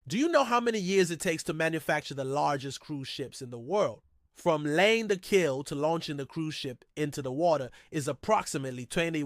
Do you know how many years it takes to manufacture the largest cruise ships in the world? From laying the keel to launching the cruise ship into the water is approximately 24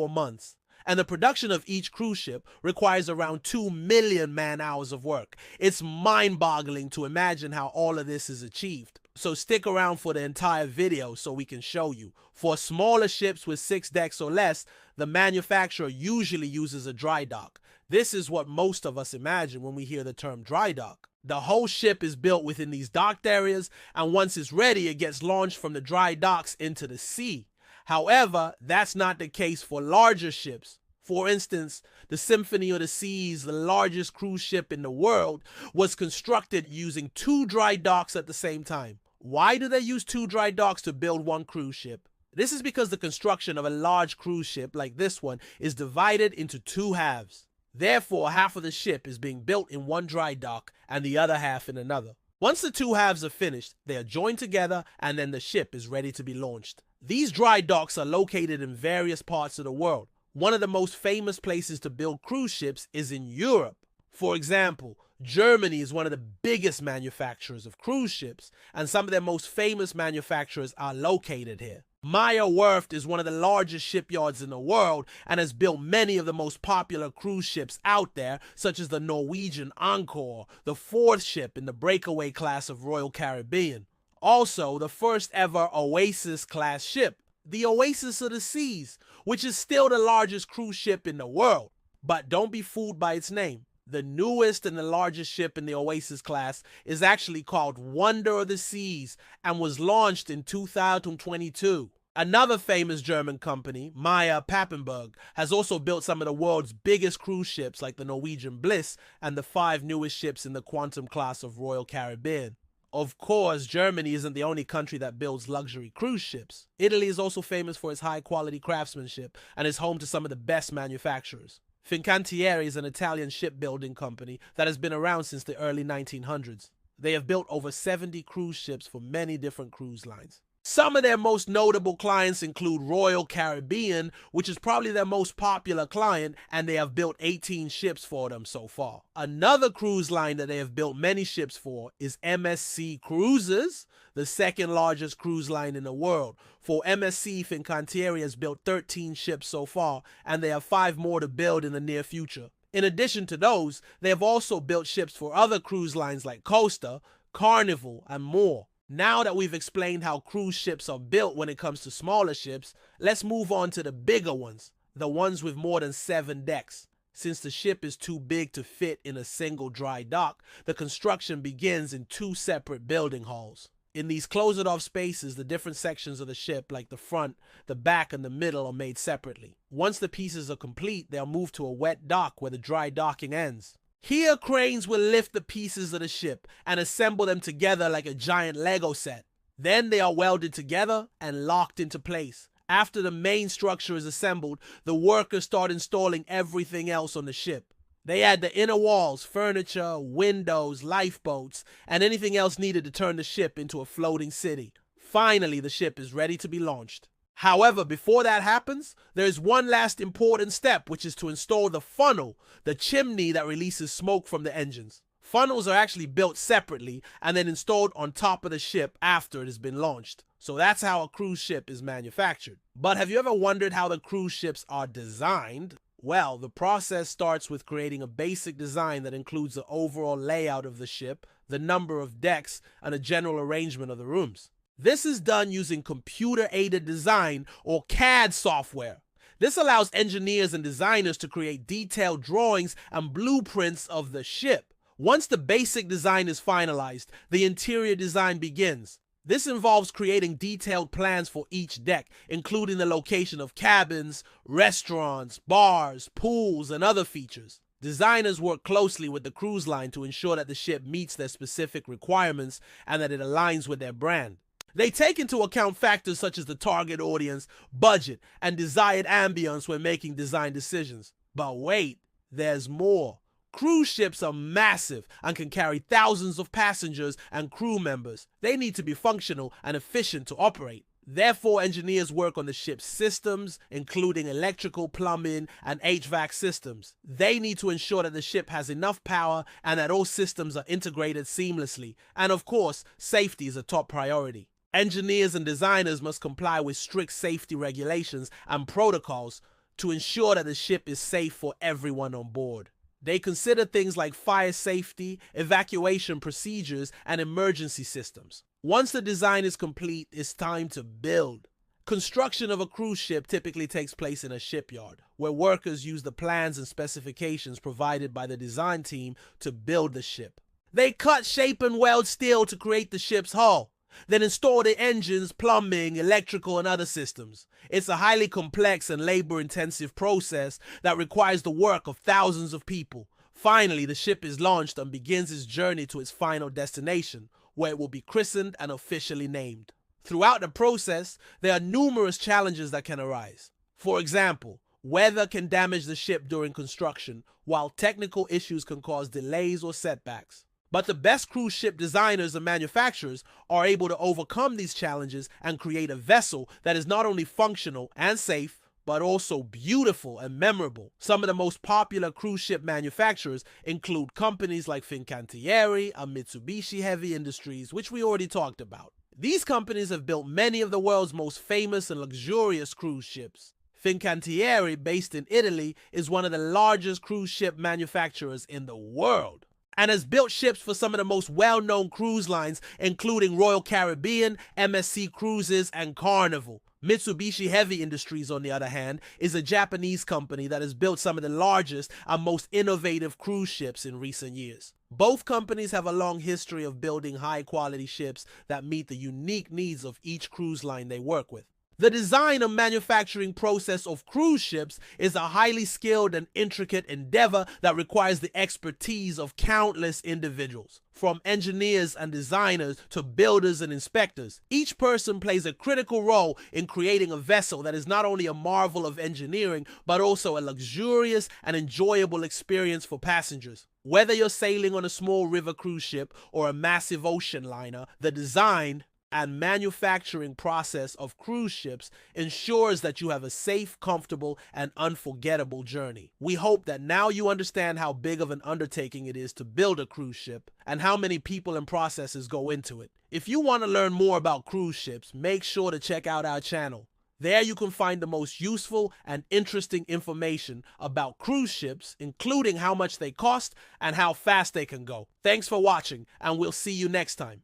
months. And the production of each cruise ship requires around 2 million man hours of work. It's mind-boggling to imagine how all of this is achieved. So stick around for the entire video so we can show you. For smaller ships with 6 decks or less, the manufacturer usually uses a dry dock. This is what most of us imagine when we hear the term dry dock. The whole ship is built within these docked areas, and once it's ready, it gets launched from the dry docks into the sea. However, that's not the case for larger ships. For instance, the Symphony of the Seas, the largest cruise ship in the world, was constructed using 2 dry docks at the same time. Why do they use 2 dry docks to build one cruise ship? This is because the construction of a large cruise ship like this one is divided into 2 halves. Therefore, half of the ship is being built in one dry dock and the other half in another. Once the 2 halves are finished, they are joined together and then the ship is ready to be launched. These dry docks are located in various parts of the world. One of the most famous places to build cruise ships is in Europe. For example, Germany is one of the biggest manufacturers of cruise ships, and some of their most famous manufacturers are located here. Meyer Werft is one of the largest shipyards in the world and has built many of the most popular cruise ships out there, such as the Norwegian Encore, the 4th ship in the Breakaway class of Royal Caribbean. Also, the first ever Oasis class ship, the Oasis of the Seas, which is still the largest cruise ship in the world. But don't be fooled by its name. The newest and the largest ship in the Oasis class is actually called Wonder of the Seas and was launched in 2022. Another famous German company, Meyer Papenburg, has also built some of the world's biggest cruise ships like the Norwegian Bliss and the 5 newest ships in the Quantum class of Royal Caribbean. Of course, Germany isn't the only country that builds luxury cruise ships. Italy is also famous for its high-quality craftsmanship and is home to some of the best manufacturers. Fincantieri is an Italian shipbuilding company that has been around since the early 1900s. They have built over 70 cruise ships for many different cruise lines. Some of their most notable clients include Royal Caribbean, which is probably their most popular client, and they have built 18 ships for them so far. Another cruise line that they have built many ships for is MSC Cruises, the 2nd largest cruise line in the world. For MSC, Fincantieri has built 13 ships so far, and they have 5 more to build in the near future. In addition to those, they have also built ships for other cruise lines like Costa, Carnival, and more. Now that we've explained how cruise ships are built when it comes to smaller ships, let's move on to the bigger ones, the ones with more than 7 decks. Since the ship is too big to fit in a single dry dock, the construction begins in 2 separate building halls. In these closed-off spaces, the different sections of the ship, like the front, the back, and the middle, are made separately. Once the pieces are complete, they are moved to a wet dock where the dry docking ends. Here, cranes will lift the pieces of the ship and assemble them together like a giant Lego set. Then they are welded together and locked into place. After the main structure is assembled, the workers start installing everything else on the ship. They add the inner walls, furniture, windows, lifeboats, and anything else needed to turn the ship into a floating city. Finally, the ship is ready to be launched. However, before that happens, there is one last important step, which is to install the funnel, the chimney that releases smoke from the engines. Funnels are actually built separately and then installed on top of the ship after it has been launched. So that's how a cruise ship is manufactured. But have you ever wondered how the cruise ships are designed? Well, the process starts with creating a basic design that includes the overall layout of the ship, the number of decks, and a general arrangement of the rooms. This is done using computer-aided design or CAD software. This allows engineers and designers to create detailed drawings and blueprints of the ship. Once the basic design is finalized, the interior design begins. This involves creating detailed plans for each deck, including the location of cabins, restaurants, bars, pools, and other features. Designers work closely with the cruise line to ensure that the ship meets their specific requirements and that it aligns with their brand. They take into account factors such as the target audience, budget, and desired ambience when making design decisions. But wait, there's more. Cruise ships are massive and can carry thousands of passengers and crew members. They need to be functional and efficient to operate. Therefore, engineers work on the ship's systems, including electrical, plumbing, and HVAC systems. They need to ensure that the ship has enough power and that all systems are integrated seamlessly. And of course, safety is a top priority. Engineers and designers must comply with strict safety regulations and protocols to ensure that the ship is safe for everyone on board. They consider things like fire safety, evacuation procedures, and emergency systems. Once the design is complete, it's time to build. Construction of a cruise ship typically takes place in a shipyard, where workers use the plans and specifications provided by the design team to build the ship. They cut, shape, and weld steel to create the ship's hull, then install the engines, plumbing, electrical, and other systems. It's a highly complex and labor-intensive process that requires the work of thousands of people. Finally, the ship is launched and begins its journey to its final destination, where it will be christened and officially named. Throughout the process, there are numerous challenges that can arise. For example, weather can damage the ship during construction, while technical issues can cause delays or setbacks. But the best cruise ship designers and manufacturers are able to overcome these challenges and create a vessel that is not only functional and safe, but also beautiful and memorable. Some of the most popular cruise ship manufacturers include companies like Fincantieri and Mitsubishi Heavy Industries, which we already talked about. These companies have built many of the world's most famous and luxurious cruise ships. Fincantieri, based in Italy, is one of the largest cruise ship manufacturers in the world, and has built ships for some of the most well-known cruise lines, including Royal Caribbean, MSC Cruises, and Carnival. Mitsubishi Heavy Industries, on the other hand, is a Japanese company that has built some of the largest and most innovative cruise ships in recent years. Both companies have a long history of building high-quality ships that meet the unique needs of each cruise line they work with. The design and manufacturing process of cruise ships is a highly skilled and intricate endeavor that requires the expertise of countless individuals. From engineers and designers to builders and inspectors, each person plays a critical role in creating a vessel that is not only a marvel of engineering, but also a luxurious and enjoyable experience for passengers. Whether you're sailing on a small river cruise ship or a massive ocean liner, the design and manufacturing process of cruise ships ensures that you have a safe, comfortable, and unforgettable journey. We hope that now you understand how big of an undertaking it is to build a cruise ship and how many people and processes go into it. If you want to learn more about cruise ships, make sure to check out our channel. There you can find the most useful and interesting information about cruise ships, including how much they cost and how fast they can go. Thanks for watching, and we'll see you next time.